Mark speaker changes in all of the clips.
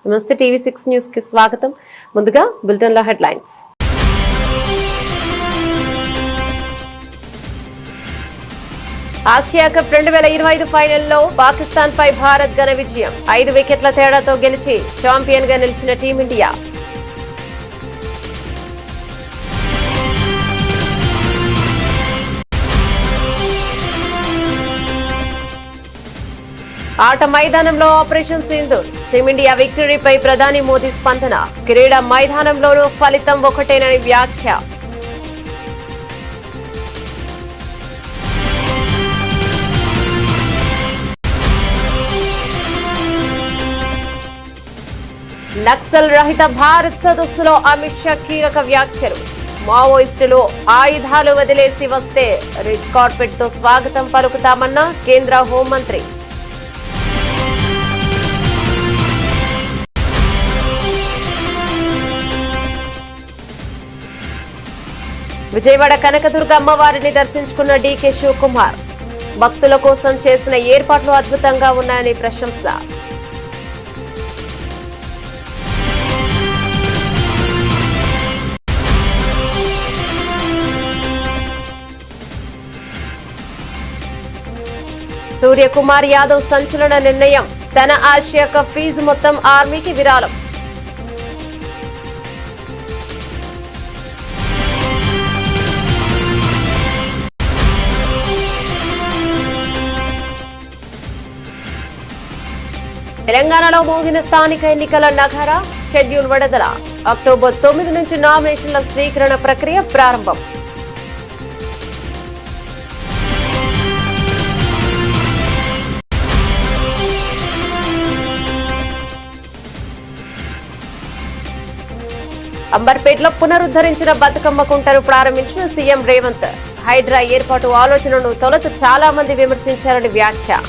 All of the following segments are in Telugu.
Speaker 1: నమస్తే టీవీ6 న్యూస్ కి స్వాగతం. ముందుగా బులెటిన్ లో హెడ్లైన్స్. ఆసియా కప్ 2025 ఫైనల్లో పాకిస్తాన్ పై భారత్ ఘన విజయం. 5 వికెట్ల తేడాతో గెలిచి ఛాంపియన్ గా నిలిచిన టీమిండియా. ఆట మైదానంలో ఆపరేషన్ సింధూర్. టీమిండియా విక్టరీపై ప్రధాని మోదీ స్పందన. క్రీడా మైదానంలోనూ ఫలితం ఒకటేనని వ్యాఖ్య. నక్సల్ రహిత భారత్ సదస్సులో అమిత్ షా కీలక వ్యాఖ్యలు. మావోయిస్టులు ఆయుధాలు వదిలేసి వస్తే రెడ్ కార్పెట్ తో స్వాగతం పలుకుతామన్న కేంద్ర హోంమంత్రి. విజయవాడ కనకదుర్గ అమ్మవారిని దర్శించుకున్న డీకే శివకుమార్. భక్తుల కోసం చేసిన ఏర్పాట్లు అద్భుతంగా ఉన్నాయని ప్రశంస. సూర్యకుమార్ యాదవ్ సంచలన నిర్ణయం. తన ఆసియా కప్ ఫీజు మొత్తం ఆర్మీకి విరాళం. తెలంగాణలో మోగిన స్థానిక ఎన్నికల నగారా. షెడ్యూల్ విడుదల. అక్టోబర్ 9 నుంచి నామినేషన్ల స్వీకరణ ప్రక్రియ ప్రారంభం. అంబర్పేటలో పునరుద్ధరించిన బతుకమ్మ కుంటను ప్రారంభించిన సీఎం రేవంత్. హైడ్రా ఏర్పాటు ఆలోచనను తొలుత చాలా మంది విమర్శించారని వ్యాఖ్య.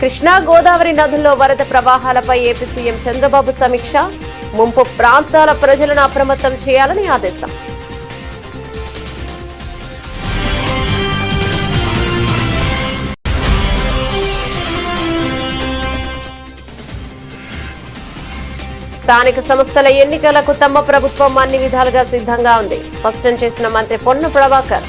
Speaker 1: కృష్ణా గోదావరి నదుల్లో వరద ప్రవాహాలపై ఏపీ సీఎం చంద్రబాబు సమీక్ష. ముంపు ప్రాంతాల ప్రజలను అప్రమత్తం చేయాలని ఆదేశం. స్థానిక సంస్థల ఎన్నికలకు తమ ప్రభుత్వం అన్ని విధాలుగా సిద్ధంగా ఉంది స్పష్టం చేసిన మంత్రి పొన్నం ప్రభాకర్.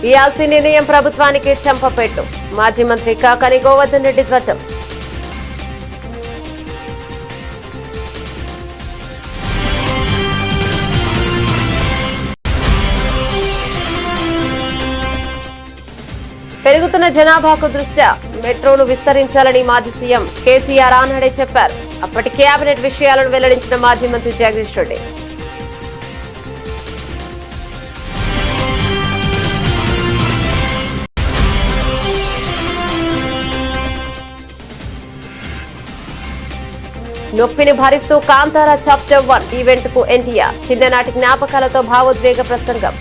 Speaker 1: ఈఆర్సీ నిర్ణయం ప్రభుత్వానికి చెంపపెట్టు. మాజీ మంత్రి కాకాని గోవర్ధన్ రెడ్డి ధ్వజం. పెరుగుతున్న జనాభాకు దృష్ట్యా మెట్రోను విస్తరించాలని మాజీ సీఎం కేసీఆర్ ఆనాడే చెప్పారు. అప్పటి కేబినెట్ విషయాలను వెల్లడించిన మాజీ మంత్రి జగదీష్ రెడ్డి. నొప్పిని భరిస్తూ కాంతారా చాప్టర్ 1 ఈవెంట్ కు ఎన్టీఆర్. చిన్ననాటి జ్ఞాపకాలతో భావోద్వేగ ప్రసంగం.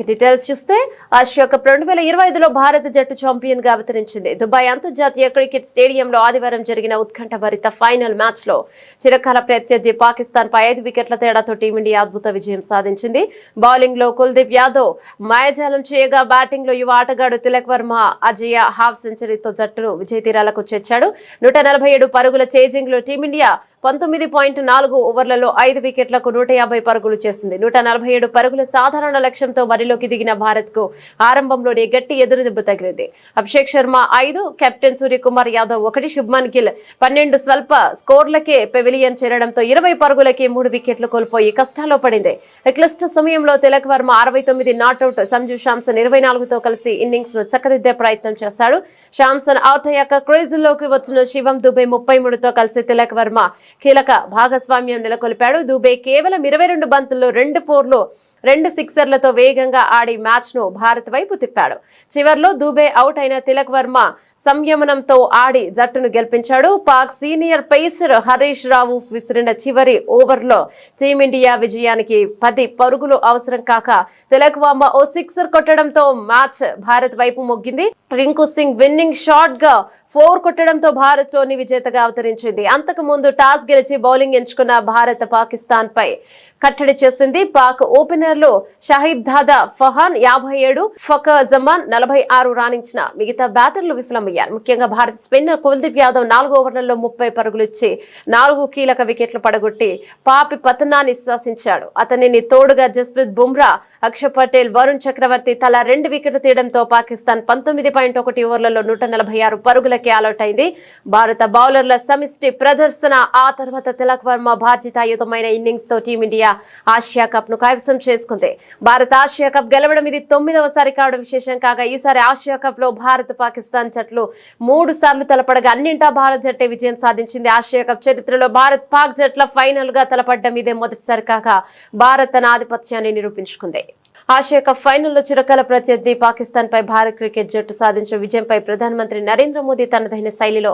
Speaker 1: డీటెయిల్స్ చూస్తే ఆసియా కప్ 2025లో భారత జట్టు ఛాంపియన్ గా అవతరించింది. దుబాయ్ అంతర్జాతీయ క్రికెట్ స్టేడియంలో ఆదివారం జరిగిన ఉత్కంఠభరిత ఫైనల్ మ్యాచ్ లో చిరకాల ప్రత్యర్థి పాకిస్తాన్ పై 5 వికెట్ల తేడాతో టీమిండియా అద్భుత విజయం సాధించింది. బౌలింగ్ లో కుల్దీప్ యాదవ్ మాయాజాలం చేయగా, బ్యాటింగ్ లో యువ ఆటగాడు తిలక్ వర్మ అజయ హాఫ్ సెంచరీతో జట్టును విజయ తీరాలకు చేర్చాడు. 147 పరుగుల చేజింగ్ లో టీమిండియా 19.4 ఓవర్లలో 5 వికెట్లకు 150 పరుగులు చేసింది. 147 పరుగుల సాధారణ లక్ష్యంతో బరిలోకి దిగిన భారత్ కు ఆరంభంలోనే గట్టి ఎదురుదెబ్బ తగిలింది. అభిషేక్ శర్మ 5, కెప్టెన్ సూర్యకుమార్ యాదవ్ 1, శుభ్మన్ గిల్ 12 స్వల్ప స్కోర్లకే పెవిలియన్ చేరడంతో 20 పరుగులకే 3 వికెట్లు కోల్పోయి కష్టాల్లో పడింది. క్లిష్ట సమయంలో తిలక్ వర్మ 69 నాట్అవుట్, సంజు శాంసన్ 24తో కలిసి ఇన్నింగ్స్ ను చక్కదిద్దే ప్రయత్నం చేశాడు. శాంసన్ అవుట్ అయ్యాక క్రీజుల్లోకి వచ్చిన శివం దుబే 33తో కలిసి తిలక్ వర్మ కీలక భాగస్వామ్యం నెలకొల్పాడు. దుబే కేవలం 22 బంతుల్లో 2 4లు 2 సిక్సర్లతో వేగంగా ఆడి మ్యాచ్ ను భారత్ వైపు తిప్పాడు. చివర్లో దుబే అవుట్ అయిన తిలక్ వర్మ సంయమనంతో ఆడి జట్టును గెలిపించాడు. పాక్ సీనియర్ పేసర్ హరీష్ రావు విసిరిన చివరి ఓవర్లో టీమిండియా విజయానికి 10 పరుగులు అవసరం కాక తిలక్ వర్మ ఓ సిక్సర్ కొట్టడంతో మ్యాచ్ భారత్ వైపు మొగ్గింది. రింకు సింగ్ విన్నింగ్ షాట్ గా 4 కొట్టడంతో భారత్ టోర్నీ విజేతగా అవతరించింది. అంతకు ముందు టాస్ గెలిచి బౌలింగ్ ఎంచుకున్న భారత్ పాకిస్తాన్ పై కట్టడి చేసింది. పాక్ ఓపెనర్లు షాహిబ్ దాదా ఫహాన్ 57, ఫకర్ జమాన్ 46 రాణించిన మిగతా బ్యాటర్లు విఫలమయ్యారు. ముఖ్యంగా భారత స్పిన్నర్ కుల్దీప్ యాదవ్ 4 ఓవర్లలో 30 పరుగులు ఇచ్చి 4 కీలక వికెట్లు పడగొట్టి పాపి పతనాన్ని శాసించాడు. అతనిని తోడుగా జస్ప్రీత్ బుమ్రా, అక్షర్ పటేల్, వరుణ్ చక్రవర్తి తలా 2 వికెట్లు తీయడంతో పాకిస్తాన్ 19.1 ఓవర్లలో 146 పరుగులకి ఆలౌట్ అయింది. భారత బౌలర్ల సమిష్టి ప్రదర్శన, ఆ తర్వాత తిలక్ వర్మ బాధ్యతాయుతమైన ఇన్నింగ్స్ తో టీమిండియా ఆసియా కప్ ను కైవసం చేసుకుంది. భారత ఆసియా కప్ గెలవడం ఇది 9వసారి కావడం విశేషం కాగా ఈసారి ఆసియా కప్ లో భారత్ పాకిస్తాన్ జట్లు 3 సార్లు తలపడగా అన్నింటా భారత్ జట్టే విజయం సాధించింది. ఆసియా కప్ చరిత్రలో భారత్ పాక్ జట్ల ఫైనల్ గా తలపడ్డం ఇదే మొదటిసారి కాగా భారత్ తన ఆధిపత్యాన్ని నిరూపించుకుంది. ఆసియా కప్ ఫైనల్లో చిరకాల ప్రత్యర్థి పాకిస్తాన్ పై భారత్ క్రికెట్ జట్టు సాధించిన విజయంపై ప్రధానమంత్రి నరేంద్ర మోదీ తనదైన శైలిలో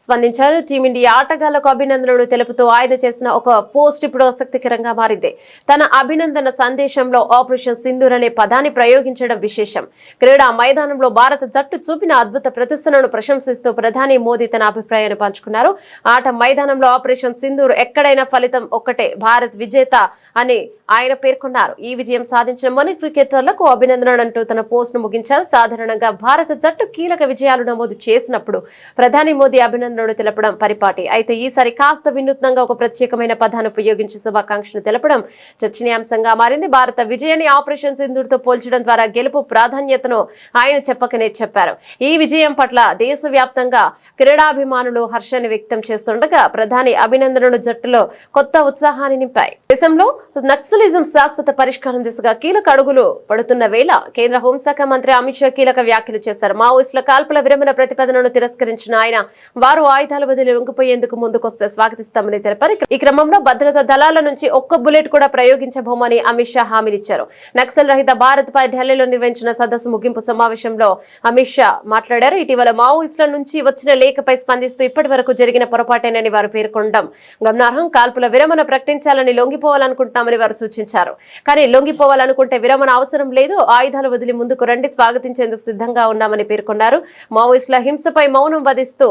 Speaker 1: స్పందించారు. టీమిండియా ఆటగాళ్లకు అభినందనలు తెలుపుతూ ఆయన చేసిన ఒక పోస్ట్ ఇప్పుడు ఆసక్తికరంగా మారింది. తన అభినందన సందేశంలో ఆపరేషన్ సింధూర్ అనే పదాన్ని ప్రయోగించడం విశేషం. క్రీడా మైదానంలో భారత జట్టు చూపిన అద్భుత ప్రదర్శనను ప్రశంసిస్తూ ప్రధాని మోదీ తన అభిప్రాయాన్ని పంచుకున్నారు. ఆట మైదానంలో ఆపరేషన్ సింధూర్ ఎక్కడైనా ఫలితం ఒక్కటే, భారత్ విజేత అని ఆయన పేర్కొన్నారు. ఈ విజయం సాధించిన మన క్రికెటర్లకు అభినందనలు అంటూ తన పోస్ట్ ను ముగించారు. సాధారణంగా భారత జట్టు కీలక విజయాలు నమోదు చేసినప్పుడు ప్రధాని మోదీ అభినందనలు తెలపడం పరిపాటి. అయితే ఈసారి కాస్త వినూత్నంగా ఒక ప్రత్యేకమైన పదాన్ని ఉపయోగించి శుభాకాంక్షలు తెలపడం చర్చనీయాంశంగా మారింది. భారత విజయాన్ని ఆపరేషన్ సింధూర్ తో పోల్చడం ద్వారా గెలుపు ప్రాధాన్యతను ఆయన చెప్పకనే చెప్పారు. ఈ విజయం పట్ల దేశవ్యాప్తంగా క్రీడాభిమానులు హర్షాన్ని వ్యక్తం చేస్తుండగా ప్రధాని అభినందనలు జట్టులో కొత్త ఉత్సాహాన్ని నింపాయి. దేశంలో నక్సలిజం శాశ్వత పరిష్కారం దిశగా కీలక అడుగులు పడుతున్న వేళ కేంద్ర హోంశాఖ మంత్రి అమిత్ షా కీలక వ్యాఖ్యలు చేశారు. మావోయిస్టుల కాల్పుల విరమణ ప్రతిపాదనను తిరస్కరించిన ఆయన వారు ఆయుధాలు వదిలి లొంగిపోయేందుకు ముందుకొస్తే స్వాగతిస్తామని తెలిపారు. ఈ క్రమంలో భద్రతా దళాల నుంచి ఒక్క బుల్లెట్ కూడా ప్రయోగించబోమని అమిత్ షా హామీనిచ్చారు. నక్సల్ రహిత భారత్ పై ఢిల్లీలో నిర్వహించిన సదస్సు ముగింపు సమావేశంలో అమిత్ షా మాట్లాడారు. ఇటీవల మావోయిస్టుల నుంచి వచ్చిన లేఖపై స్పందిస్తూ ఇప్పటి వరకు జరిగిన పొరపాటేనని వారు పేర్కొనడం గమనార్హం. కాల్పుల విరమణ ప్రకటించాలని లొంగిపోవాలనుకుంటున్నామని వారు సూచించారు. కానీ లొంగిపోవాలనుకుంటే విరమణ అవసరం లేదు, ఆయుధాలు వదిలి ముందుకు రండి, స్వాగతించేందుకు సిద్ధంగా ఉన్నామని పేర్కొన్నారు. మావోయిస్టుల హింసపై మౌనం వధిస్తూ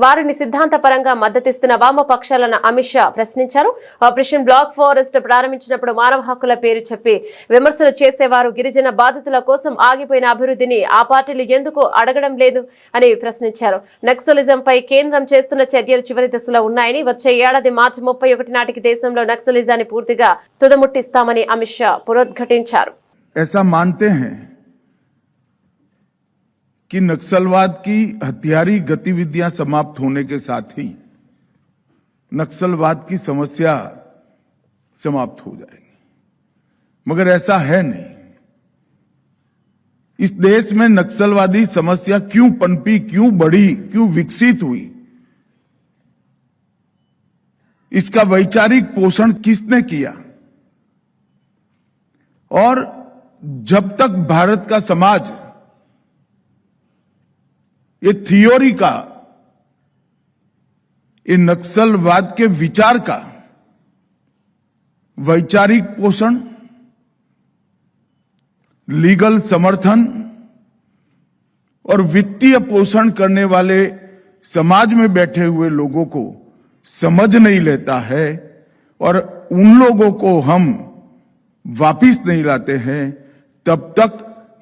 Speaker 1: వారిని సిద్ధాంతపరంగా మద్దతిస్తున్న వామపక్షాలను అమిత్ షా ప్రశ్నించారు. ఆపరేషన్ బ్లాక్ ఫారెస్ట్ ప్రారంభించినప్పుడు మానవ హక్కుల పేరు చెప్పి విమర్శలు చేసేవారు గిరిజన బాధితుల కోసం ఆగిపోయిన అభివృద్ధిని ఆ పార్టీలు ఎందుకు అడగడం లేదు అని ప్రశ్నించారు. నక్సలిజంపై కేంద్రం చేస్తున్న చర్యలు చివరి దశలో ఉన్నాయని, వచ్చే ఏడాది మార్చి 31 నాటికి దేశంలో నక్సలిజాన్ని పూర్తిగా తుదముట్టిస్తామని అమిత్ షా పునరుద్ఘాటించారు.
Speaker 2: ऐसा मानते हैं कि नक्सलवाद की हथियारी गतिविधियां समाप्त होने के साथ ही नक्सलवाद की समस्या समाप्त हो जाएगी, मगर ऐसा है नहीं। इस देश में नक्सलवादी समस्या क्यों पनपी, क्यों बढ़ी, क्यों विकसित हुई, इसका वैचारिक पोषण किसने किया? और जब तक भारत का समाज ये थियोरी का, ये नक्सलवाद के विचार का वैचारिक पोषण, लीगल समर्थन और वित्तीय पोषण करने वाले समाज में बैठे हुए लोगों को समझ नहीं लेता है और उन लोगों को हम वापिस नहीं लाते हैं, तब तक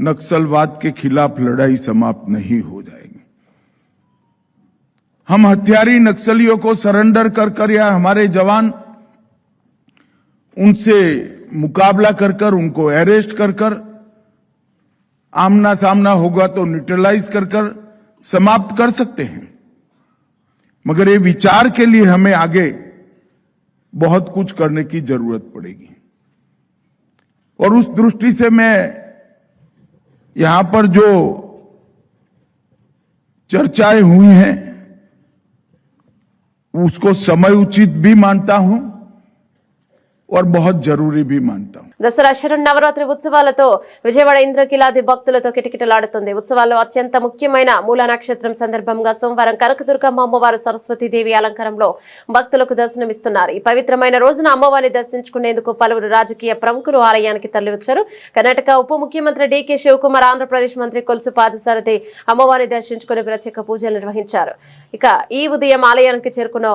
Speaker 2: नक्सलवाद के खिलाफ लड़ाई समाप्त नहीं हो जाएगी। हम हथियारी नक्सलियों को सरेंडर कर या हमारे जवान उनसे मुकाबला कर उनको अरेस्ट कर आमना सामना होगा तो न्यूट्रलाइज कर समाप्त कर सकते हैं, मगर ये विचार के लिए हमें आगे बहुत कुछ करने की जरूरत पड़ेगी। और उस दृष्टि से मैं यहां पर जो चर्चाएं हुई हैं उसको समय उचित भी मानता हूं और बहुत जरूरी भी मानता हूं।
Speaker 1: దసరా శరన్నవరాత్రి ఉత్సవాలతో విజయవాడ ఇంద్రకీలాది భక్తులతో కిటకిటలాడుతుంది. ఉత్సవాల్లో అత్యంత ముఖ్యమైన మూల నక్షత్రం సందర్భంగా సోమవారం కనకదుర్గమ్మ అమ్మవారు సరస్వతీదేవి అలంకారంలో భక్తులకు దర్శనమిస్తున్నారు. ఈ పవిత్రమైన రోజున అమ్మవారిని దర్శించుకునేందుకు పలువురు రాజకీయ ప్రముఖులు ఆలయానికి తరలివచ్చారు. కర్ణాటక ఉప ముఖ్యమంత్రి డీకే శివకుమార్, ఆంధ్రప్రదేశ్ మంత్రి కొలుసు పాదసారథి అమ్మవారిని దర్శించుకుని ప్రత్యేక పూజలు నిర్వహించారు. ఇక ఈ ఉదయం ఆలయానికి చేరుకున్న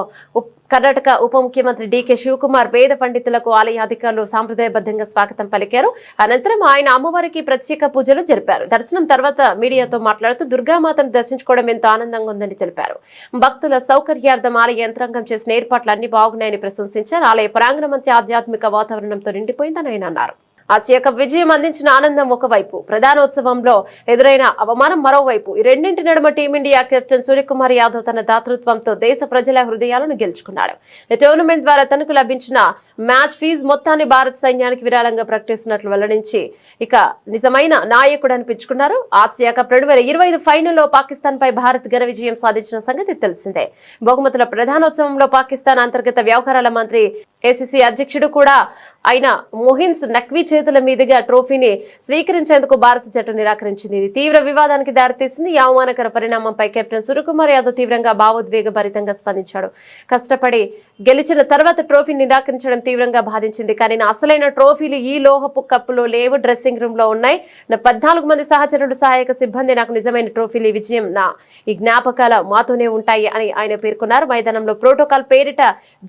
Speaker 1: కర్ణాటక ఉప ముఖ్యమంత్రి డీకే శివకుమార్ వేద పండితులకు ఆలయ అధికారులు సాంప్రదాయబద్ధంగా స్వాగతం పలికారు. అనంతరం ఆయన అమ్మవారికి ప్రత్యేక పూజలు జరిపారు. దర్శనం తర్వాత మీడియాతో మాట్లాడుతూ దుర్గామాతను దర్శించుకోవడం ఎంతో ఆనందంగా ఉందని తెలిపారు. భక్తుల సౌకర్యార్థం ఆలయ యంత్రాంగం చేసిన ఏర్పాట్లు అన్ని బాగున్నాయని ప్రశంసించారు. ఆలయ ప్రాంగణం మంచి ఆధ్యాత్మిక వాతావరణంతో నిండిపోయిందని ఆయన అన్నారు. ఆసియా కప్ విజయం అందించిన ఆనందం ఒకవైపు, ప్రధానోత్సవంలో ఎదురైన అవమానం మరోవైపు. ఈ రెండింటి నడుమ టీమిండియా కెప్టెన్ సూర్యకుమార్ యాదవ్ తన దాతృత్వంతో దేశ ప్రజల హృదయాలను గెలుచుకున్నాడు. ఈ టోర్నమెంట్ ద్వారా తనకు లభించిన మ్యాచ్ ఫీజు మొత్తాన్ని భారత సైన్యానికి విరాళంగా ప్రకటిస్తున్నట్లు వెల్లడించి ఇక నిజమైన నాయకుడు అనిపించుకున్నారు. ఆసియా కప్ 2025 ఫైనల్లో పాకిస్తాన్ పై భారత్ ఘన విజయం సాధించిన సంగతి తెలిసిందే. బహుమతుల ప్రధానోత్సవంలో పాకిస్తాన్ అంతర్గత వ్యవహారాల మంత్రి, ఏసీసీ అధ్యక్షుడు కూడా అయిన మొహిన్స్ నఖ్వీ చేతుల మీదుగా ట్రోఫీని స్వీకరించేందుకు భారత జట్టు నిరాకరించింది. ఇది తీవ్ర వివాదానికి దారితీసింది. ఈ అవమానకర పరిణామంపై కెప్టెన్ సూర్యకుమార్ యాదవ్ తీవ్రంగా భావోద్వేగభరితంగా స్పందించాడు. కష్టపడి గెలిచిన తర్వాత ట్రోఫీని నిరాకరించడం తీవ్రంగా బాధించింది. కానీ నా అసలైన ట్రోఫీలు ఈ లోహపు కప్పులో లేవు, డ్రెస్సింగ్ రూమ్ లో ఉన్నాయి. నా 14 మంది సహచరుడు, సహాయక సిబ్బంది నాకు నిజమైన ట్రోఫీలు. ఈ విజయం ఈ జ్ఞాపకాల మాతోనే ఉంటాయి అని ఆయన పేర్కొన్నారు. మైదానంలో ప్రోటోకాల్ పేరిట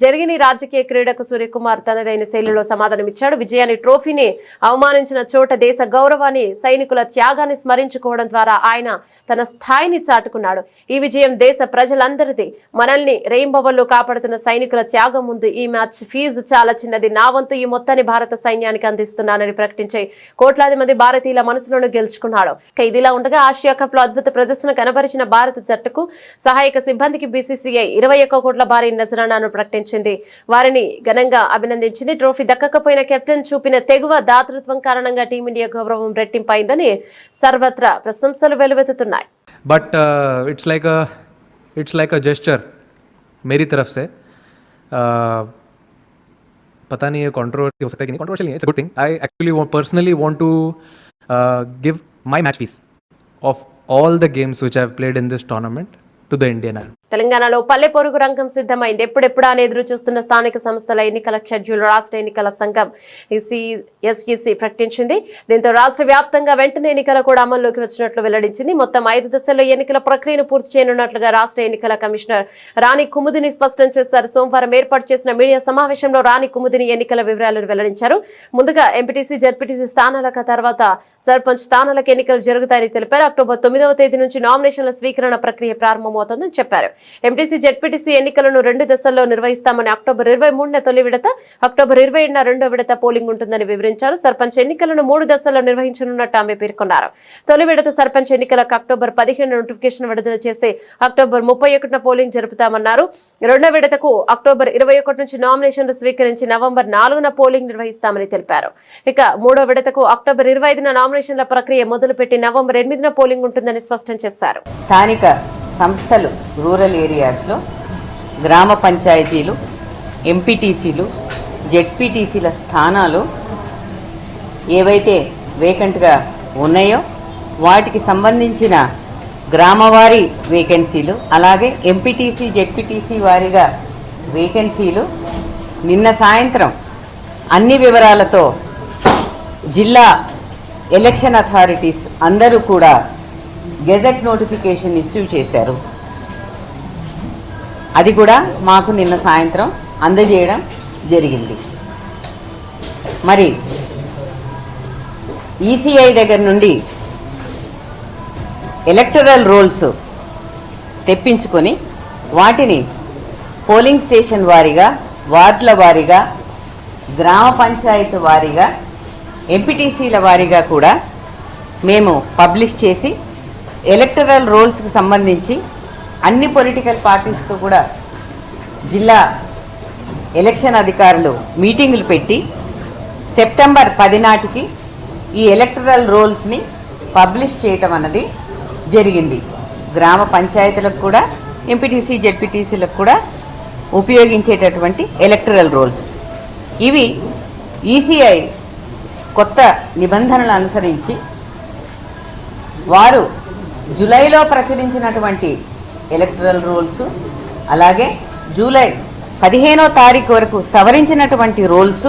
Speaker 1: జరిగిన రాజకీయ క్రీడకు సూర్యకుమార్ తనదైన శైలిలో సమాధానమిచ్చాడు. విజయాన్ని, ట్రోఫీని అవమానించిన చోట దేశ గౌరవాన్ని, సైనికుల త్యాగాన్ని స్మరించుకోవడం ద్వారా ఆయన తన స్థాయిని చాటుకున్నాడు. ఈ విజయం దేశ ప్రజలందరిది. మనల్ని రెయింబవల్లో కాపాడుతున్న సైనికుల త్యాగం ముందు ఈ మ్యాచ్ ఫీజు చాలా చిన్నది. నా వంతు ఈ మొత్తాన్ని భారత సైన్యానికి అందిస్తున్నానని ప్రకటించి కోట్లాది మంది భారతీయుల మనసులను గెలుచుకున్నాడు. ఇదిలా ఉండగా ఆసియా కప్ లో అద్భుత ప్రదర్శన కనబరిచిన భారత జట్టుకు, సహాయక సిబ్బందికి బీసీసీఐ 21 కోట్ల భారీ నజరానాను ప్రకటించింది. వారిని ఘనంగా అభినందించింది. ట్రోఫీ దక్కకపోయిన కెప్టెన్ చూపిన తెగువ, దాతృత్వం కారణంగా టీమిండియా గౌరవం రెట్టింపైందని సర్వత్రా ప్రశంసలు వెలువెత్తుతున్నాయి.
Speaker 3: But it's like a gesture मेरी तरफ से. पता नहीं ये कंट्रोवर्सी हो सकता है कि नहीं. कंट्रोवर्शियल नहीं है, it's a good thing. I actually personally want to give my match fees of all the games which I have played in this tournament to the Indian Army.
Speaker 1: తెలంగాణలో పల్లె పొరుగు రంగం సిద్ధమైంది. ఎప్పుడెప్పుడా అని ఎదురు చూస్తున్న స్థానిక సంస్థల ఎన్నికల షెడ్యూల్ రాష్ట్ర ఎన్నికల సంఘం ఎస్ఈసి ప్రకటించింది. దీంతో రాష్ట్ర వ్యాప్తంగా వెంటనే ఎన్నికలు కూడా అమల్లోకి వచ్చినట్లు వెల్లడించింది. మొత్తం 5 దశల్లో ఎన్నికల ప్రక్రియను పూర్తి చేయనున్నట్లుగా రాష్ట్ర ఎన్నికల కమిషనర్ రాణి కుముదిని స్పష్టం చేశారు. సోమవారం ఏర్పాటు చేసిన మీడియా సమావేశంలో రాణి కుముదిని ఎన్నికల వివరాలను వెల్లడించారు. ముందుగా ఎంపీటీసీ, జెడ్పీటీసీ స్థానాలకు, తర్వాత సర్పంచ్ స్థానాలకు ఎన్నికలు జరుగుతాయని తెలిపారు. అక్టోబర్ 9వ తేదీ నుంచి నామినేషన్ల స్వీకరణ ప్రక్రియ ప్రారంభమవుతోందని చెప్పారు. ఎంపీటీసీ, జెడ్పీటీసీ ఎన్నికలను 2 దశల్లో నిర్వహిస్తామని, అక్టోబర్ 23న తొలి విడత, అక్టోబర్ 27న రెండో విడత పోలింగ్ ఉంటుందని వివరించారు. సర్పంచ్ ఎన్నికలను 3 దశల్లో నిర్వహించనున్నట్టు ఆమె పేర్కొన్నారు. తొలి విడత సర్పంచ్ ఎన్నికలకు అక్టోబర్ 15న నోటిఫికేషన్ విడుదల చేసి అక్టోబర్ 31న పోలింగ్ జరుపుతామన్నారు. రెండో విడతకు అక్టోబర్ 21 నుంచి నామినేషన్లు స్వీకరించి నవంబర్ 4న పోలింగ్ నిర్వహిస్తామని తెలిపారు. ఇక మూడో విడతకు అక్టోబర్ 25న నామినేషన్ల ప్రక్రియ మొదలుపెట్టి నవంబర్ 8న పోలింగ్ ఉంటుందని స్పష్టం చేశారు.
Speaker 4: స్థానిక సంస్థలు, రూరల్ ఏరియాస్లో గ్రామ పంచాయతీలు, ఎంపీటీసీలు, జెడ్పీటీసీల స్థానాలు ఏవైతే వేకెంట్గా ఉన్నాయో వాటికి సంబంధించిన గ్రామవారీ వేకెన్సీలు, అలాగే ఎంపీటీసీ, జెడ్పీటీసీ వారీగా వేకెన్సీలు నిన్న సాయంత్రం అన్ని వివరాలతో జిల్లా ఎలక్షన్ అథారిటీస్ అందరూ కూడా గెజెట్ నోటిఫికేషన్ ఇష్యూ చేశారు. అది కూడా మాకు నిన్న సాయంత్రం అందజేయడం జరిగింది. మరి ఈసీఐ దగ్గర నుండి ఎలక్టరల్ రోల్స్ తెప్పించుకొని వాటిని పోలింగ్ స్టేషన్ వారీగా, వార్డుల వారీగా, గ్రామ పంచాయతీ వారీగా, ఎంపీటీసీల వారీగా కూడా మేము పబ్లిష్ చేసి ఎలక్టరల్ రోల్స్కి సంబంధించి అన్ని పొలిటికల్ పార్టీస్తో కూడా జిల్లా ఎలక్షన్ అధికారులు మీటింగులు పెట్టి సెప్టెంబర్ 10 నాటికి ఈ ఎలక్టరల్ రోల్స్ని పబ్లిష్ చేయటం అన్నది జరిగింది. గ్రామ పంచాయతీలకు కూడా, ఎంపీటీసీ, జెడ్పీటీసీలకు కూడా ఉపయోగించేటటువంటి ఎలక్టరల్ రోల్స్. ఇవి ఈసీఐ కొత్త నిబంధనలు అనుసరించి వారు జూలైలో ప్రచురించినటువంటి ఎలక్టరల్ రూల్స్, అలాగే జూలై 15వ తారీఖు వరకు సవరించినటువంటి రూల్స్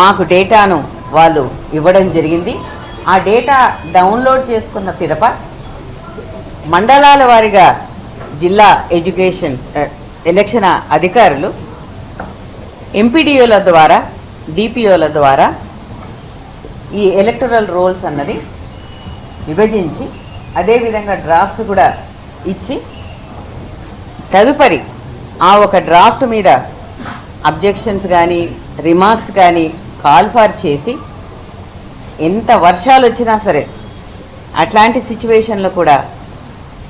Speaker 4: మాకు డేటాను వాళ్ళు ఇవ్వడం జరిగింది. ఆ డేటా డౌన్లోడ్ చేసుకున్న పిదప మండలాల వారీగా జిల్లా ఎలక్షన్ అధికారులు ఎంపీడీఓల ద్వారా, డిపిఓల ద్వారా ఈ ఎలక్టరల్ రోల్స్ అన్నది విభజించి అదేవిధంగా డ్రాఫ్ట్స్ కూడా ఇచ్చి తదుపరి ఆ ఒక డ్రాఫ్ట్ మీద అబ్జెక్షన్స్ కానీ రిమార్క్స్ కానీ కాల్ ఫార్ చేసి ఎంత వర్షాలు వచ్చినా సరే అట్లాంటి సిచ్యువేషన్లో కూడా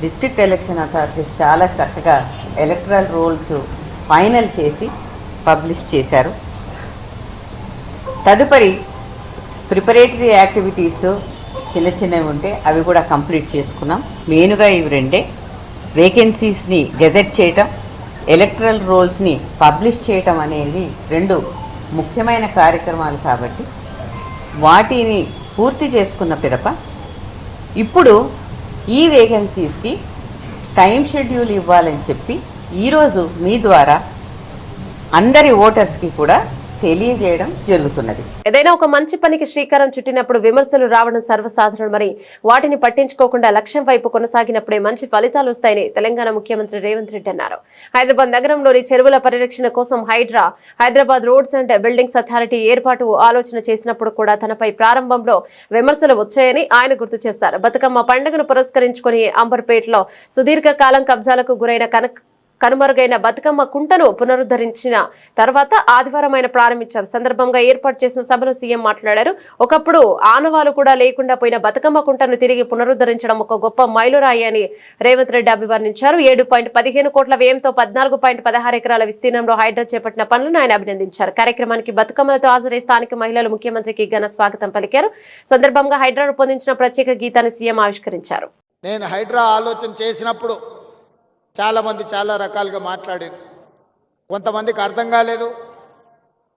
Speaker 4: డిస్ట్రిక్ట్ ఎలక్షన్ అథారిటీస్ చాలా చక్కగా ఎలక్టరల్ రోల్స్ ఫైనల్ చేసి పబ్లిష్ చేశారు. తదుపరి ప్రిపరేటరీ యాక్టివిటీస్ చిన్న చిన్నవి ఉంటే అవి కూడా కంప్లీట్ చేసుకున్నాం. మెయిన్గా ఇవి రెండే, వేకెన్సీస్ని గెజెట్ చేయటం, ఎలక్టరల్ రోల్స్ని పబ్లిష్ చేయటం అనేది రెండు ముఖ్యమైన కార్యక్రమాలు కాబట్టి వాటిని పూర్తి చేసుకున్న పిదప ఇప్పుడు ఈ వేకెన్సీస్కి టైం షెడ్యూల్ ఇవ్వాలని చెప్పి ఈరోజు మీ ద్వారా అందరి ఓటర్స్కి కూడా తెలియజేయడం జరుగుతున్నది.
Speaker 1: ఏదైనా ఒక మంచి పనికి శ్రీకారం చుట్టినప్పుడు విమర్శలు రావడం సర్వసాధారణమని, వాటిని పట్టించుకోకుండా లక్ష్యం వైపు కొనసాగినప్పుడే మంచి ఫలితాలు వస్తాయని తెలంగాణ ముఖ్యమంత్రి రేవంత్ రెడ్డి అన్నారు. హైదరాబాద్ నగరంలోని చెరువుల పరిరక్షణ కోసం Hyderabad roads and buildings authority ఏర్పాటు ఆలోచన చేసినప్పుడు కూడా తనపై ప్రారంభంలో విమర్శలు వచ్చాయని ఆయన గుర్తు చేశారు. బతుకమ్మ పండుగను పురస్కరించుకుని అంబర్పేటలో సుదీర్ఘకాలం కబ్జాలకు గురైన కనుమరుగైన బతుకమ్మ కుంటను పునరుద్ధరించిన తర్వాత ఆదివారం ఆయన ప్రారంభించారు. సందర్భంగా ఏర్పాటు చేసిన సభలో సీఎం మాట్లాడారు. ఒకప్పుడు ఆనవాలు కూడా లేకుండా పోయిన బతుకమ్మ కుంటను తిరిగి పునరుద్ధరించడం ఒక గొప్ప మైలురాయి అని రేవంత్ రెడ్డి అభివర్ణించారు. 7.15 కోట్ల వ్యయంతో 14.16 ఎకరాల విస్తీర్ణంలో హైడ్రా చేపట్టిన పనులను ఆయన అభినందించారు. కార్యక్రమానికి బతుకమ్మలతో హాజరై స్థానిక మహిళలు ముఖ్యమంత్రికి ఘన స్వాగతం పలికారు. సందర్భంగా హైడ్రా రూపొందించిన ప్రత్యేక గీతాన్ని సీఎం ఆవిష్కరించారు.
Speaker 5: నేను హైడ్రా ఆలోచన చేసినప్పుడు చాలామంది చాలా రకాలుగా మాట్లాడారు. కొంతమందికి అర్థం కాలేదు,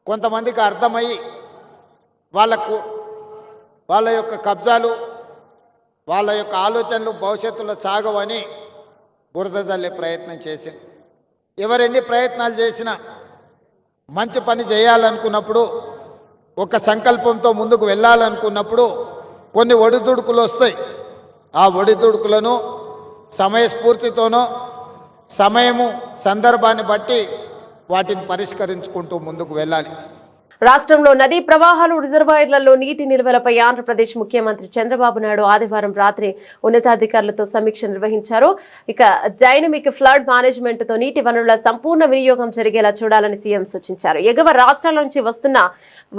Speaker 5: కొంతమందికి అర్థమయ్యి వాళ్ళ యొక్క కబ్జాలు, వాళ్ళ యొక్క ఆలోచనలు భవిష్యత్తులో సాగవని బురద జల్లే ప్రయత్నం చేసింది. ఎవరెన్ని ప్రయత్నాలు చేసినా మంచి పని చేయాలనుకున్నప్పుడు, ఒక సంకల్పంతో ముందుకు వెళ్ళాలనుకున్నప్పుడు కొన్ని ఒడిదుడుకులు వస్తాయి. ఆ ఒడిదుడుకులను సమయస్ఫూర్తితోనో సమయము సందర్భాన్ని బట్టి వాటిని పరిష్కరించుకుంటూ ముందుకు వెళ్ళాలి.
Speaker 1: రాష్ట్రంలో నదీ ప్రవాహాలు, రిజర్వాయర్లలో నీటి నిల్వలపై ఆంధ్రప్రదేశ్ ముఖ్యమంత్రి చంద్రబాబు నాయుడు ఆదివారం రాత్రి ఉన్నతాధికారులతో సమీక్ష నిర్వహించారు. ఇక డైనమిక్ ఫ్లడ్ మేనేజ్మెంట్ తో నీటి వనరుల సంపూర్ణ వినియోగం జరిగేలా చూడాలని సీఎం సూచించారు. ఎగువ రాష్ట్రాల నుంచి వస్తున్న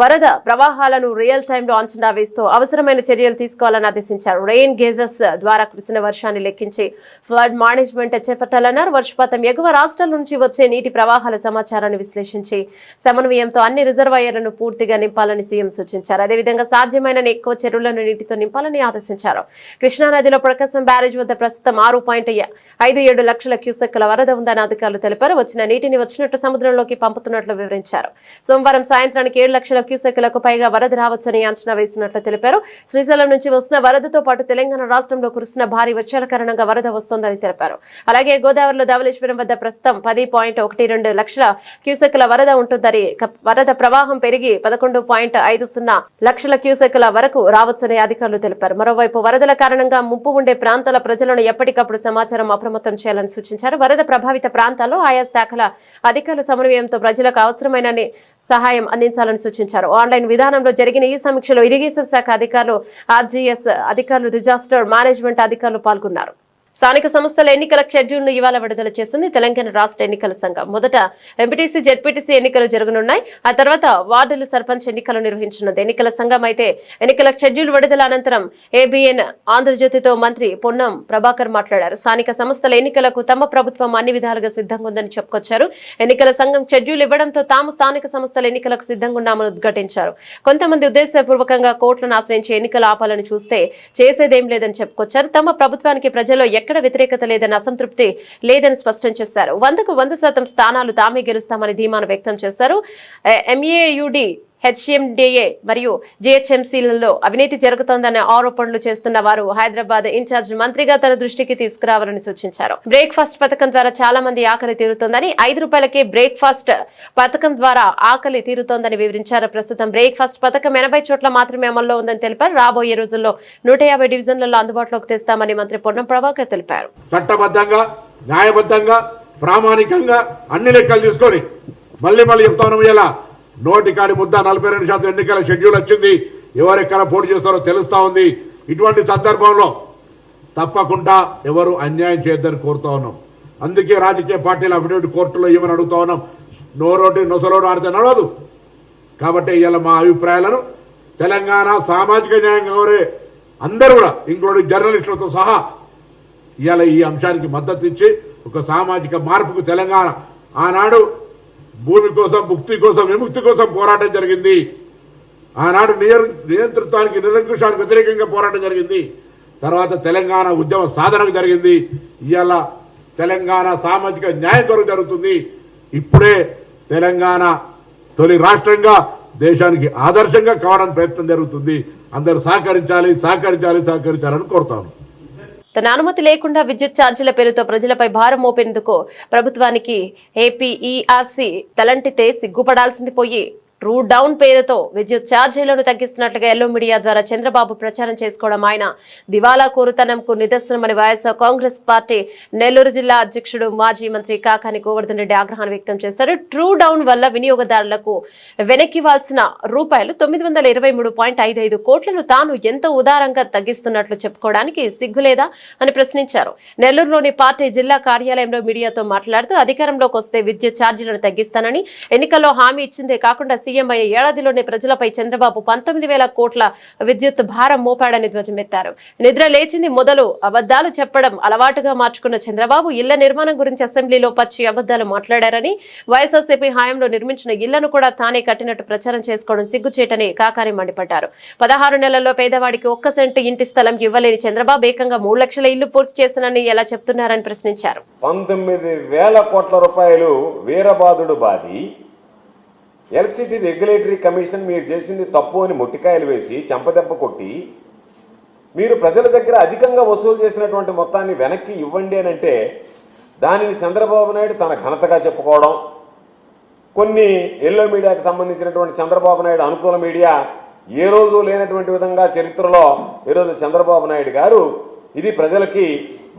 Speaker 1: వరద ప్రవాహాలను రియల్ టైంలో అంచనా వేస్తూ అవసరమైన చర్యలు తీసుకోవాలని ఆదేశించారు. రెయిన్ గేజెస్ ద్వారా కురిసిన వర్షాన్ని లెక్కించి ఫ్లడ్ మేనేజ్మెంట్ చేపట్టాలన్నారు. వర్షపాతం, ఎగువ రాష్ట్రాల నుంచి వచ్చే నీటి ప్రవాహాల సమాచారాన్ని విశ్లేషించి సమన్వయంతో అన్ని రిజర్వాయర్ పూర్తిగా నింపాలని సీఎం సూచించారు. అదేవిధంగా సాధ్యమైన ఎక్కువ చెరువులను నీటితో నింపాలని ఆదేశించారు. కృష్ణానదిలో ప్రకాశం బ్యారేజ్ వద్ద ప్రస్తుతం 6.57 లక్షల క్యూసెక్కుల వరద ఉందని అధికారులు తెలిపారు. వచ్చిన నీటిని వచ్చినట్టు సముద్రంలోకి పంపుతున్నట్లు వివరించారు. సోమవారం సాయంత్రానికి 7 లక్షల క్యూసెక్కులకు పైగా వరద రావచ్చని అంచనా వేస్తున్నట్లు తెలిపారు. శ్రీశైలం నుంచి వస్తున్న వరదతో పాటు తెలంగాణ రాష్ట్రంలో కురుస్తున్న భారీ వర్షాల కారణంగా వరద వస్తోందని తెలిపారు. అలాగే గోదావరిలో ధవళేశ్వరం వద్ద ప్రస్తుతం 10.12 లక్షల క్యూసెక్కుల వరద ఉంటుందని, వరద ప్రవాహం పెరిగి 11.50 లక్షల క్యూసెక్కుల వరకు రావచ్చని అధికారులు తెలిపారు. మరోవైపు వరదల కారణంగా ముప్పు ఉండే ప్రాంతాల ప్రజలను ఎప్పటికప్పుడు సమాచారం అప్రమత్తం చేయాలని సూచించారు. వరద ప్రభావిత ప్రాంతాల్లో ఆయా శాఖల అధికారుల సమన్వయంతో ప్రజలకు అవసరమైన సహాయం అందించాలని సూచించారు. ఆన్లైన్ విధానంలో జరిగిన ఈ సమీక్షలో ఇరిగేషన్ శాఖ అధికారులు, ఆర్జీఎస్ అధికారులు, డిజాస్టర్ మేనేజ్మెంట్ అధికారులు పాల్గొన్నారు. స్థానిక సంస్థల ఎన్నికల షెడ్యూల్ ను ఇవాళ విడుదల చేసింది తెలంగాణ రాష్ట్ర ఎన్నికల సంఘం. మొదట ఎంపీటీసీ, జెడ్పీటీసీ ఎన్నికలు జరగనున్నాయి. ఆ తర్వాత వార్డులు, సర్పంచ్ ఎన్నికలు నిర్వహించనుంది. ఎన్నికల సంఘం అయితే ఎన్నికల షెడ్యూల్ విడుదల అనంతరం ఏబీఎన్ ఆంధ్రజ్యోతితో మంత్రి పొన్నం ప్రభాకర్ మాట్లాడారు. స్థానిక సంస్థల ఎన్నికలకు తమ ప్రభుత్వం అన్ని విధాలుగా సిద్ధంగా ఉందని చెప్పుకొచ్చారు. ఎన్నికల సంఘం షెడ్యూల్ ఇవ్వడంతో తాము స్థానిక సంస్థల ఎన్నికలకు సిద్ధంగా ఉన్నామని ఉద్ఘాటించారు. కొంతమంది ఉద్దేశపూర్వకంగా కోర్టులను ఆశ్రయించి ఎన్నికలు ఆపాలని చూస్తే చేసేదేం లేదని చెప్పుకొచ్చారు. తమ ప్రభుత్వానికి ప్రజల్లో ఎక్కడ వ్యతిరేకత లేదని, అసంతృప్తి లేదని స్పష్టం చేశారు. 100కు 100% స్థానాలు తామే గెలుస్తామని ధీమాను వ్యక్తం చేశారు. MAUD, HMDA మరియు GHMCలలో అవినీతి జరుగుతోందనే ఆరోపణలు చేస్తున్న వారు హైదరాబాద్ ఇన్ఛార్జ్ మంత్రిగా తన దృష్టికి తీసుకురావాలని సూచించారు. బ్రేక్ఫాస్ట్ పథకం ద్వారా చాలా మంది ఆకలి తీరుతోందని, 5 రూపాయలకే బ్రేక్ఫాస్ట్ పథకం ద్వారా ఆకలి తీరుతోందని వివరించారు. ప్రస్తుతం బ్రేక్ఫాస్ట్ పథకం 80 చోట్ల మాత్రమే అమల్లో ఉందని తెలిపారు. రాబోయే రోజుల్లో 150 డివిజన్లలో అందుబాటులోకి తెస్తామని మంత్రి పొన్నం ప్రభాకర్ తెలిపారు.
Speaker 6: చట్టబద్ధంగా, న్యాయబద్ధంగా, ప్రామాణికంగా అన్ని లెక్కలు తీసుకొని మళ్ళీ చెప్తాను. ఇలా నోటికాడి ముద్ద 42% ఎన్నికల షెడ్యూల్ వచ్చింది. ఎవరెక్కడ పోటీ చేస్తారో తెలుస్తా ఉంది. ఇటువంటి సందర్భంలో తప్పకుండా ఎవరు అన్యాయం చేయొద్దని కోరుతా ఉన్నాం. అందుకే రాజకీయ పార్టీల అఫిడవిట్ కోర్టులో ఏమని అడుగుతా ఉన్నాం. నోరోటి నొసలోడు ఆడితే నడవదు. కాబట్టి ఇవాళ మా అభిప్రాయాలను తెలంగాణ సామాజిక న్యాయం కోరే అందరూ కూడా, ఇంక్లూడింగ్ జర్నలిస్టులతో సహా, ఇవాళ ఈ అంశానికి మద్దతు ఇచ్చి ఒక సామాజిక మార్పుకు తెలంగాణ ఆనాడు భూమి కోసం, ముక్తి కోసం, విముక్తి కోసం పోరాటం జరిగింది. ఆనాడు నియంతృత్వానికి, నిరంకుశానికి వ్యతిరేకంగా పోరాటం జరిగింది. తర్వాత తెలంగాణ ఉద్యమ సాధనకు జరిగింది. ఇవాళ తెలంగాణ సామాజిక న్యాయం కొరకు జరుగుతుంది. ఇప్పుడే తెలంగాణ తొలి రాష్ట్రంగా దేశానికి ఆదర్శంగా కావడానికి ప్రయత్నం జరుగుతుంది. అందరూ సహకరించాలని కోరుతాను.
Speaker 1: తన అనుమతి లేకుండా విద్యుత్ ఛార్జీల పేరుతో ప్రజలపై భారం మోపేందుకు ప్రభుత్వానికి ఏపీఈఆర్సీ తలంటితే సిగ్గుపడాల్సింది పోయి ట్రూ డౌన్ పేరుతో విద్యుత్ ఛార్జీలను తగ్గిస్తున్నట్లుగా ఎల్లో మీడియా ద్వారా చంద్రబాబు ప్రచారం చేసుకోవడం ఆయన దివాలా కోరుతనంకు నిదర్శనమని వైఎస్ఆర్ కాంగ్రెస్ పార్టీ నెల్లూరు జిల్లా అధ్యక్షుడు మాజీ మంత్రి కాకాని గోవర్ధన్ రెడ్డి ఆగ్రహాన్ని వ్యక్తం చేశారు. ట్రూ డౌన్ వల్ల వినియోగదారులకు వెనక్కివాల్సిన రూపాయలు 923.55 కోట్లను తాను ఎంతో ఉదారంగా తగ్గిస్తున్నట్లు చెప్పుకోవడానికి సిగ్గులేదా అని ప్రశ్నించారు. నెల్లూరులోని పార్టీ జిల్లా కార్యాలయంలో మీడియాతో మాట్లాడుతూ అధికారంలోకి వస్తే విద్యుత్ ఛార్జీలను తగ్గిస్తానని ఎన్నికల్లో హామీ ఇచ్చిందే కాకుండా సీఎం అయ్యే ఏడాదిలోనే ప్రజలపై చంద్రబాబు 19,000 కోట్ల విద్యుత్ భారం మోపాడని ధ్వజమెత్తారు. నిద్ర లేచింది మొదలు అబద్దాలు చెప్పడం అలవాటుగా మార్చుకున్న చంద్రబాబు ఇళ్ల నిర్మాణం గురించి అసెంబ్లీలో పచ్చి అబద్దాలు మాట్లాడారని, వైఎస్ఆర్సీపీ హయాంలో నిర్మించిన ఇళ్లను కూడా తానే కట్టినట్టు ప్రచారం చేసుకోవడం సిగ్గుచేటని కాకాని మండిపడ్డారు. 16 నెలల్లో పేదవాడికి 1 సెంటు ఇంటి స్థలం ఇవ్వలేని చంద్రబాబు ఏకంగా 3 లక్షల ఇళ్లు పూర్తి చేశానని ఎలా చెప్తున్నారని ప్రశ్నించారు.
Speaker 7: 19,000 కోట్ల రూపాయలు వీరబాదుడు బాది ఎలక్ట్రిసిటీ రెగ్యులేటరీ కమిషన్ మీరు చేసింది తప్పు అని మొట్టికాయలు వేసి చెంపదెబ్బ కొట్టి మీరు ప్రజల దగ్గర అధికంగా వసూలు చేసినటువంటి మొత్తాన్ని వెనక్కి ఇవ్వండి అని అంటే దానిని చంద్రబాబు నాయుడు తన ఘనతగా చెప్పుకోవడం, కొన్ని ఎల్లో మీడియాకు సంబంధించినటువంటి చంద్రబాబు నాయుడు అనుకూల మీడియా ఏ రోజు లేనటువంటి విధంగా చరిత్రలో ఈరోజు చంద్రబాబు నాయుడు గారు ఇది ప్రజలకి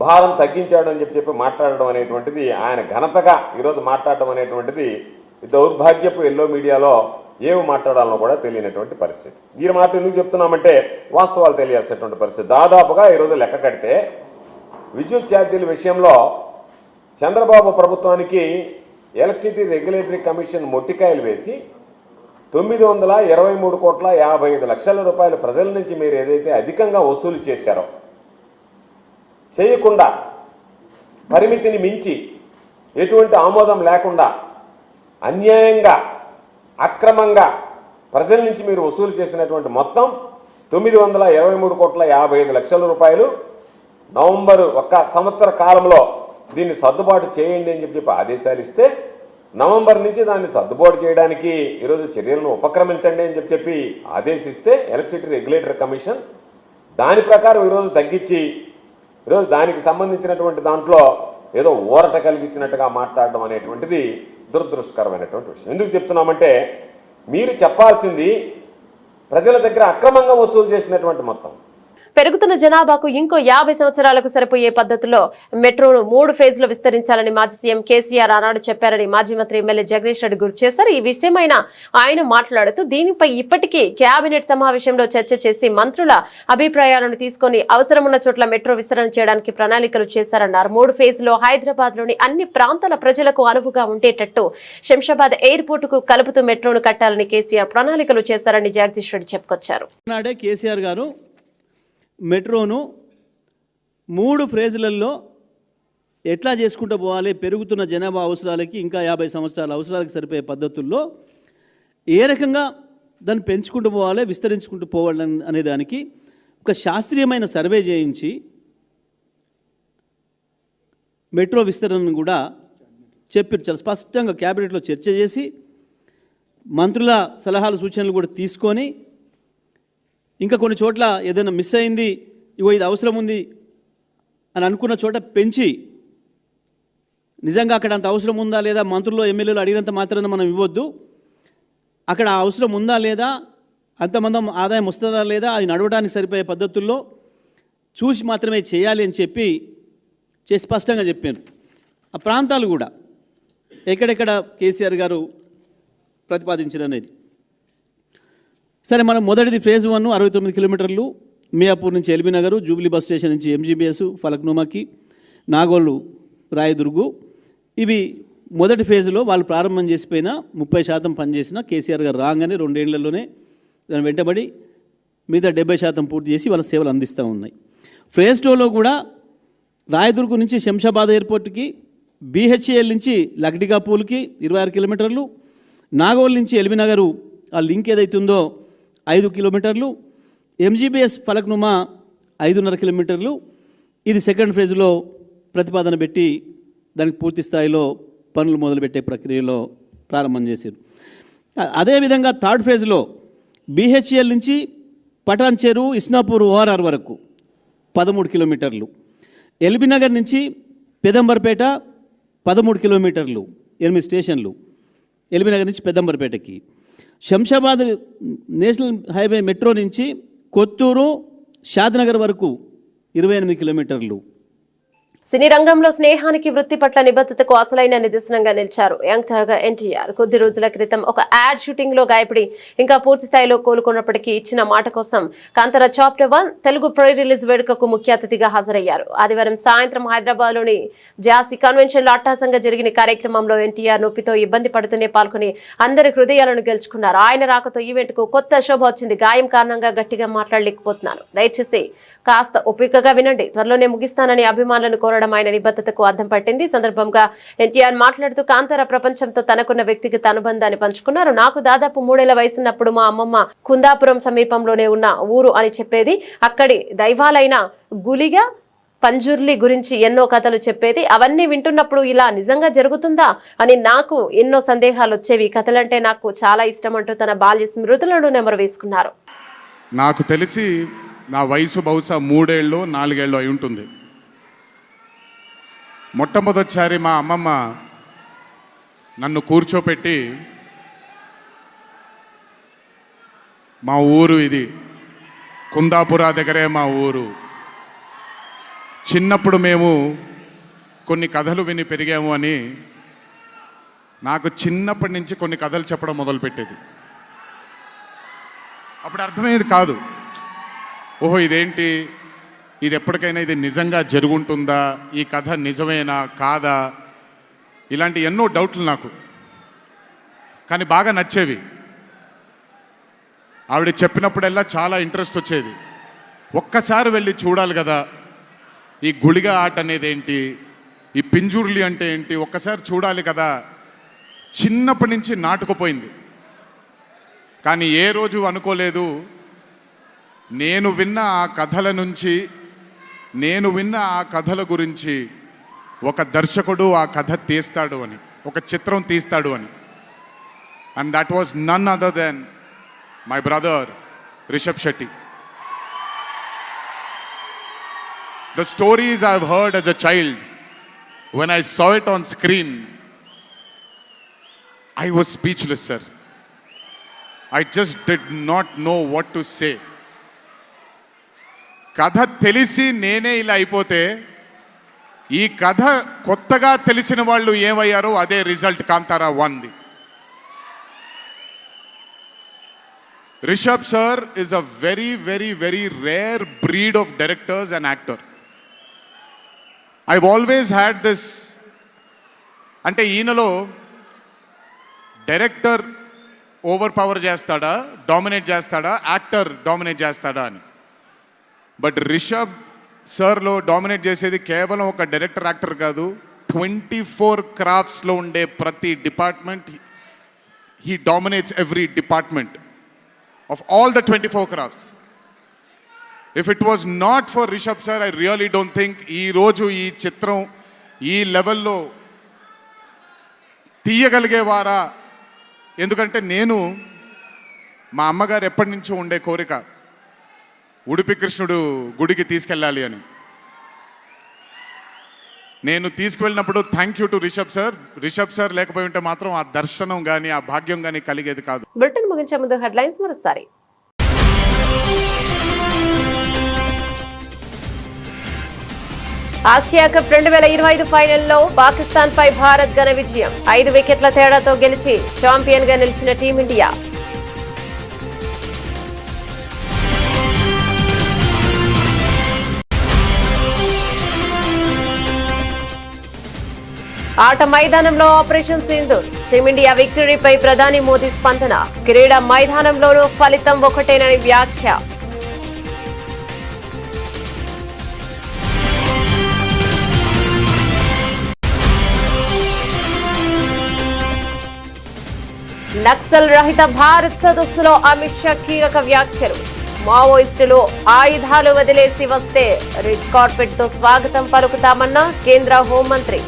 Speaker 7: భారం తగ్గించాడు అని చెప్పి మాట్లాడడం అనేటువంటిది, ఆయన ఘనతగా ఈరోజు మాట్లాడడం అనేటువంటిది దౌర్భాగ్యపు ఎల్లో మీడియాలో ఏమి మాట్లాడాలో కూడా తెలియనటువంటి పరిస్థితి. ఈ మాట ఎందుకు చెప్తున్నామంటే వాస్తవాలు తెలియాల్సినటువంటి పరిస్థితి. దాదాపుగా ఈరోజు లెక్క కడితే విద్యుత్ ఛార్జీల విషయంలో చంద్రబాబు ప్రభుత్వానికి ఎలక్ట్రిసిటీ రెగ్యులేటరీ కమిషన్ మొట్టికాయలు వేసి 923.55 కోట్ల ప్రజల నుంచి మీరు ఏదైతే అధికంగా వసూలు చేశారో, చేయకుండా పరిమితిని మించి ఎటువంటి ఆమోదం లేకుండా అన్యాయంగా, అక్రమంగా ప్రజల నుంచి మీరు వసూలు చేసినటువంటి మొత్తం 923.55 కోట్ల నవంబరు 1 సంవత్సర కాలంలో దీన్ని సర్దుబాటు చేయండి అని చెప్పి ఆదేశాలు ఇస్తే, నవంబర్ నుంచి దాన్ని సర్దుబాటు చేయడానికి ఈరోజు చర్యలను ఉపక్రమించండి అని చెప్పి ఆదేశిస్తే ఎలక్ట్రిసిటీ రెగ్యులేటరీ కమిషన్ దాని ప్రకారం ఈరోజు తగ్గించి ఈరోజు దానికి సంబంధించినటువంటి దాంట్లో ఏదో ఊరట కలిగించినట్టుగా మాట్లాడడం అనేటువంటిది దురదృష్టకరమైనటువంటి విషయం. ఎందుకు చెప్తున్నామంటే మీరు చెప్పాల్సింది ప్రజల దగ్గర అక్రమంగా వసూలు చేసినటువంటి మొత్తం.
Speaker 1: పెరుగుతున్న జనాభాకు ఇంకో 50 సంవత్సరాలకు సరిపోయే పద్ధతిలో మెట్రోను 3 ఫేజ్లో విస్తరించాలని మాజీ సీఎం కేసీఆర్ ఆనాడు చెప్పారని మాజీ మంత్రి ఎమ్మెల్యే జగదీష్ రెడ్డి గుర్తు చేశారు. ఈ విషయమైన ఆయన మాట్లాడుతూ దీనిపై ఇప్పటికీ కేబినెట్ సమావేశంలో చర్చ చేసి మంత్రుల అభిప్రాయాలను తీసుకుని అవసరమున్న చోట్ల మెట్రో విస్తరణ చేయడానికి ప్రణాళికలు చేశారన్నారు. 3 ఫేజ్లో హైదరాబాద్ లోని అన్ని ప్రాంతాల ప్రజలకు అనువుగా ఉండేటట్టు శంషాబాద్ ఎయిర్పోర్ట్ కు కలుపుతూ మెట్రోను కట్టాలని కేసీఆర్ ప్రణాళికలు చేశారని జగదీష్ రెడ్డి చెప్పుకొచ్చారు.
Speaker 8: కేసీఆర్ గారు మెట్రోను 3 ఫేజ్లలో ఎట్లా చేసుకుంటూ పోవాలి, పెరుగుతున్న జనాభా అవసరాలకి ఇంకా 50 సంవత్సరాల అవసరాలకు సరిపోయే పద్ధతుల్లో ఏ రకంగా దాన్ని పెంచుకుంటూ పోవాలి, విస్తరించుకుంటూ పోవాలి అనే దానికి ఒక శాస్త్రీయమైన సర్వే చేయించి మెట్రో విస్తరణను కూడా చెప్పారు. చాలా స్పష్టంగా క్యాబినెట్లో చర్చ చేసి మంత్రుల సలహాలు సూచనలు కూడా తీసుకొని ఇంకా కొన్ని చోట్ల ఏదైనా మిస్ అయింది, ఇగో ఇది అవసరం ఉంది అని అనుకున్న చోట పెంచి నిజంగా అక్కడ అంత అవసరం ఉందా లేదా, మంత్రులు ఎమ్మెల్యేలు అడిగినంత మాత్రాన మనం ఇవ్వద్దు, అక్కడ ఆ అవసరం ఉందా లేదా, అంతమంది ఆదాయం వస్తుందా లేదా, అది నడవడానికి సరిపోయే పద్ధతుల్లో చూసి మాత్రమే చేయాలి అని చెప్పి స్పష్టంగా చెప్పాను. ఆ ప్రాంతాలు కూడా ఎక్కడెక్కడ కేసీఆర్ గారు ప్రతిపాదించారనేది. సరే, మనం మొదటిది ఫేజ్ 1 69 కిలోమీటర్లు మియాపూర్ నుంచి LB Nagar, Jubilee bus station నుంచి ఎంజీబీఎస్, ఫలక్నుమాకి, నాగోలు, రాయదుర్గు, ఇవి మొదటి ఫేజ్లో వాళ్ళు ప్రారంభం చేసిపోయిన 30% పనిచేసిన కేసీఆర్ గారు రాగానే 2 ఏళ్లలోనే దాని వెంటబడి మిగతా 70% పూర్తి చేసి వాళ్ళ సేవలు అందిస్తూ ఉన్నాయి. ఫేజ్ 2లో కూడా రాయదుర్గు నుంచి శంషాబాద్ ఎయిర్పోర్ట్కి, బీహెచ్ఏఎల్ నుంచి లక్డికాపూల్కి 26 కిలోమీటర్లు, నాగోల్ నుంచి ఎల్బీ నగరు ఆ లింక్ ఏదైతుందో 5 కిలోమీటర్లు, ఎంజీబీఎస్ ఫలక్నుమా 5.5 కిలోమీటర్లు. ఇది సెకండ్ ఫేజ్లో ప్రతిపాదన పెట్టి దానికి పూర్తి స్థాయిలో పనులు మొదలుపెట్టే ప్రక్రియలో ప్రారంభం చేశారు. అదేవిధంగా థర్డ్ ఫేజ్లో బీహెచ్ఎల్ నుంచి పటాన్ చెరు, ఇస్నాపూర్ ఓఆర్ఆర్ వరకు 13 కిలోమీటర్లు, ఎల్బీ నగర్ నుంచి పెదంబర్పేట 13 కిలోమీటర్లు, 8 స్టేషన్లు ఎల్బీ నగర్ నుంచి పెదంబర్పేటకి, శంషాబాద్ నేషనల్ హైవే మెట్రో నుంచి కొత్తూరు, షాద్నగర్ వరకు 28 కిలోమీటర్లు.
Speaker 1: సినీ రంగంలో స్నేహానికి, వృత్తి పట్ల నిబద్ధతకు అసలైన నిదర్శనంగా నిలిచారు యంగ్ టైగర్ ఎన్టీఆర్. కొద్ది రోజుల క్రితం ఒక యాడ్ షూటింగ్ లో గాయపడి ఇంకా పూర్తి స్థాయిలో కోలుకున్నప్పటికీ ఇచ్చిన మాట కోసం Kantara chapter 1 Telugu pre release వేడుకకు ముఖ్య అతిథిగా హాజరయ్యారు. ఆదివారం సాయంత్రం హైదరాబాద్ లోని జాసీ కన్వెన్షన్ లో అట్టాసంగా జరిగిన కార్యక్రమంలో ఎన్టీఆర్ నొప్పితో ఇబ్బంది పడుతూనే పాల్గొని అందరి హృదయాలను గెలుచుకున్నారు. ఆయన రాకతో ఈవెంట్ కు కొత్త శోభ వచ్చింది. గాయం కారణంగా గట్టిగా మాట్లాడలేకపోతున్నాను, దయచేసి కాస్త ఓపికగా వినండి, త్వరలోనే ముగిస్తానని అభిమానులను కోరడం ఆయన నిబద్ధతకు అర్థం పట్టింది. సందర్భంగా ఎన్టీఆర్ మాట్లాడుతూ కాంతార ప్రపంచంతో తనకున్న వ్యక్తిగత అనుబంధాన్ని పంచుకున్నారు. నాకు దాదాపు 3 ఏళ్ల వయసున్నప్పుడు మా అమ్మమ్మ కుందాపురం సమీపంలోనే ఉన్న ఊరు అని చెప్పేది. అక్కడి దైవాలైన గులిగ, పంజుర్లి గురించి ఎన్నో కథలు చెప్పేది. అవన్నీ వింటున్నప్పుడు ఇలా నిజంగా జరుగుతుందా అని నాకు ఎన్నో సందేహాలు వచ్చేవి. కథలంటే నాకు చాలా ఇష్టం అంటూ తన బాల్య స్మృతులను నెమరు వేసుకున్నారు.
Speaker 9: నాకు తెలిసి నా వయసు బహుశా 3 ఏళ్ళు 4 ఏళ్ళు అయి ఉంటుంది. మొట్టమొదటిసారి మా అమ్మమ్మ నన్ను కూర్చోపెట్టి, మా ఊరు ఇది, కుందాపురా దగ్గరే మా ఊరు, చిన్నప్పుడు మేము కొన్ని కథలు విని పెరిగాము అని నాకు చిన్నప్పటి నుంచి కొన్ని కథలు చెప్పడం మొదలుపెట్టేది. అప్పుడు అర్థమయ్యేది కాదు, ఓహో ఇదేంటి, ఇది ఎప్పటికైనా ఇది నిజంగా జరుగుంటుందా, ఈ కథ నిజమేనా కాదా, ఇలాంటి ఎన్నో డౌట్లు నాకు. కానీ బాగా నచ్చేవి. ఆవిడ చెప్పినప్పుడల్లా చాలా ఇంట్రెస్ట్ వచ్చేది. ఒక్కసారి వెళ్ళి చూడాలి కదా, ఈ గుళిగ ఆట అనేది ఏంటి, ఈ పింజుర్లి అంటే ఏంటి, ఒక్కసారి చూడాలి కదా. చిన్నప్పటి నుంచి నాటుకుపోయింది. కానీ ఏ రోజు అనుకోలేదు నేను విన్న ఆ కథల నుంచి, నేను విన్న ఆ కథల గురించి ఒక దర్శకుడు ఆ కథ తీస్తాడు అని, ఒక చిత్రం తీస్తాడు అని. And that was none other than my brother Rishab Shetty. The stories I've heard as a child, when I saw it on screen, I was speechless, sir. I just did not know what to say. కథ తెలిసి నేనే ఇలా అయిపోతే, ఈ కథ కొత్తగా తెలిసిన వాళ్ళు ఏమయ్యారో అదే రిజల్ట్ కాంతారా 1ది. Rishab sir is a very, very, very rare breed of directors and actor. I've always had this, అంటే ఈయనలో డైరెక్టర్ ఓవర్ పవర్ చేస్తాడా, డామినేట్ చేస్తాడా, యాక్టర్ డామినేట్ చేస్తాడా అని. బట్ రిషబ్ సార్లో డామినేట్ చేసేది కేవలం ఒక డైరెక్టర్ యాక్టర్ కాదు, 24 క్రాఫ్ట్స్లో ఉండే ప్రతి department. He dominates every department of all the 24 crafts. If it was not for Rishabh sir, I really don't think ఈ రోజు ఈ చిత్రం ఈ లెవెల్లో తీయగలిగేవారా? ఎందుకంటే నేను మా అమ్మగారు ఎప్పటి నుంచో ఉండే కోరిక ఉడిపి కృష్ణుడు గుడికి తీసుకెళ్ళాలి అని. నేను తీసుకువెళ్ళినప్పుడు thank you to Rishab sir లేకపోయి ఉంటే మాత్రం ఆ దర్శనం కానీ ఆ భాగ్యం కానీ కలిగేది కాదు.
Speaker 1: బులెటిన్ ముగించే ముందు హెడ్లైన్స్ మరోసారి. ఆసియా కప్ 2025 ఫైనల్లో పాకిస్తాన్ పై భారత్ ఘన విజయం. 5 వికెట్ల తేడాతో గెలిచి ఛాంపియన్ గా నిలిచిన టీమిండియా. ఆట మైదానంలో ఆపరేషన్ సింధూర్. టీమిండియా విక్టరీపై ప్రధాని మోదీ స్పందన. క్రీడా మైదానంలోనూ ఫలితం ఒకటేనని వ్యాఖ్య. నక్సల్ రహిత భారత్ సదస్సులో అమిత్ షా కీలక వ్యాఖ్యలు. మావోయిస్టులు ఆయుధాలు వదిలేసి వస్తే రెడ్ కార్పెట్ తో స్వాగతం పలుకుతామన్న కేంద్ర హోంమంత్రి.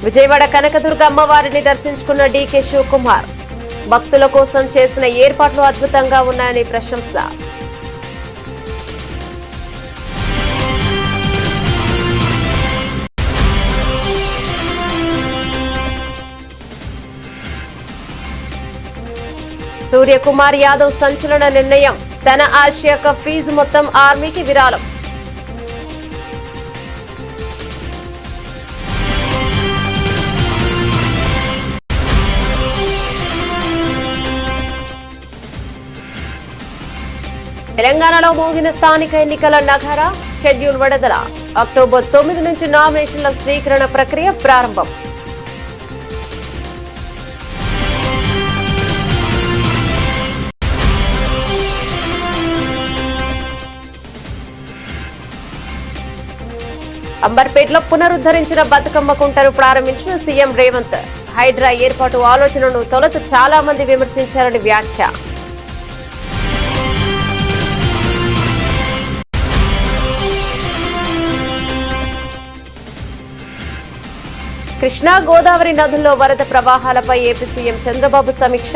Speaker 1: విజయవాడ కనకదుర్గ అమ్మవారిని దర్శించుకున్న డీకే శివకుమార్. భక్తుల కోసం చేసిన ఏర్పాట్లు అద్భుతంగా ఉన్నాయని ప్రశంస. సూర్యకుమార్ యాదవ్ సంచలన నిర్ణయం. తన ఆసియా కప్ ఫీజు మొత్తం ఆర్మీకి విరాళం. తెలంగాణలో మోగిన స్థానిక ఎన్నికల నగార. షెడ్యూల్ విడుదల. అక్టోబర్ 9 నుంచి నామినేషన్ల స్వీకరణ ప్రక్రియ ప్రారంభం. అంబర్పేటలో పునరుద్ధరించిన బతుకమ్మ కుంటను ప్రారంభించిన సీఎం రేవంత్. హైడ్రా ఏర్పాటు ఆలోచనను తొలుత చాలా మంది విమర్శించారని వ్యాఖ్య. కృష్ణా గోదావరి నదుల్లో వరద ప్రవాహాలపై ఏపీ సీఎం చంద్రబాబు సమీక్ష.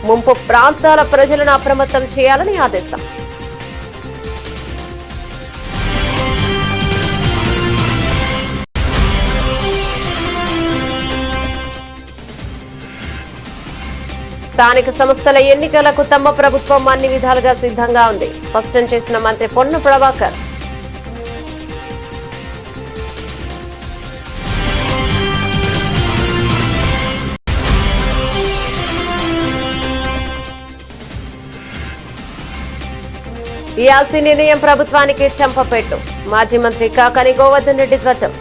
Speaker 1: ముంపు ప్రాంతాల ప్రజలను అప్రమత్తం చేయాలని ఆదేశం. స్థానిక సంస్థల ఎన్నికలకు తమ ప్రభుత్వం అన్ని విధాలుగా సిద్ధంగా ఉంది స్పష్టం చేసిన మంత్రి పొన్నం ప్రభాకర్. ఈ ఆసి నిర్ణయం ప్రభుత్వానికి చెంపపెట్టు. మాజీ మంత్రి కాకాని గోవర్ధన్ రెడ్డి ధ్వజం.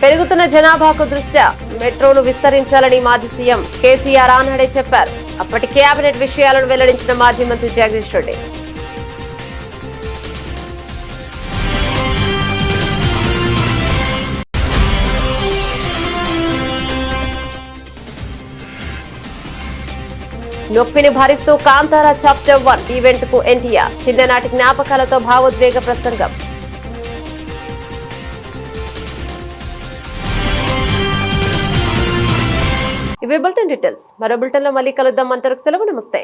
Speaker 1: పెరుగుతున్న జనాభాకు దృష్ట్యా మెట్రోను విస్తరించాలని మాజీ సీఎం కేసీఆర్ ఆనాడే చెప్పారు. అప్పటి కేబినెట్ విషయాలను వెల్లడించిన మాజీ మంత్రి జగదీష్ రెడ్డి. నొప్పిని భరిస్తూ కాంతారా చాప్టర్ 1 ఈవెంట్ కు ఎన్టీఆర్. చిన్ననాటి జ్ఞాపకాలతో భావోద్వేగ ప్రసంగం. ఇవి బులెటిన్ డీటెయిల్స్. మరో బులెటిన్ లో మళ్ళీ కలుద్దాం. అంతవరకు సెలవు. నమస్తే.